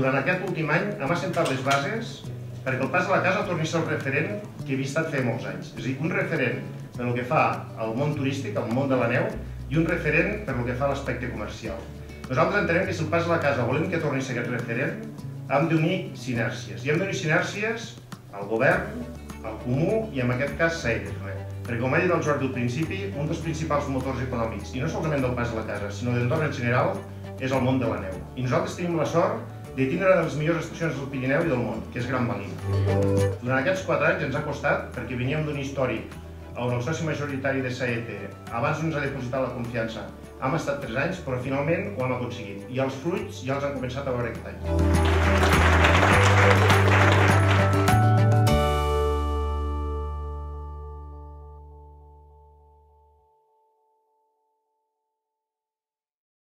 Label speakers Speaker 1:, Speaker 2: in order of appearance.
Speaker 1: durant aquest últim any hem assentat les bases perquè el Pas de la Casa torni a ser el referent que havia estat fa molts anys. És a dir, un referent per el que fa al món turístic, al món de la neu, i un referent per el que fa a l'aspecte comercial. Nosaltres entenem que si el Pas de la Casa volem que torni a ser aquest referent, hem d'unir sinèrcies. I hem d'unir sinèrcies al govern, al comú i en aquest cas SAEDEF. Perquè com ha dit el Jordi al principi, un dels principals motors econòmics, i no solament del Pas de la Casa, sinó de l'entorn en general, és el món de la neu. I nosaltres tenim la sort de tindre una de les millors estacions del Pirineu i del món, que és Gran Valí. Durant aquests 4 anys ens ha costat, perquè veníem d'un històric on el soci majoritari de SAET abans no ens ha depositat la confiança. Hem estat 3 anys, però finalment ho hem aconseguit. I els fruits ja els han començat a veure aquest any.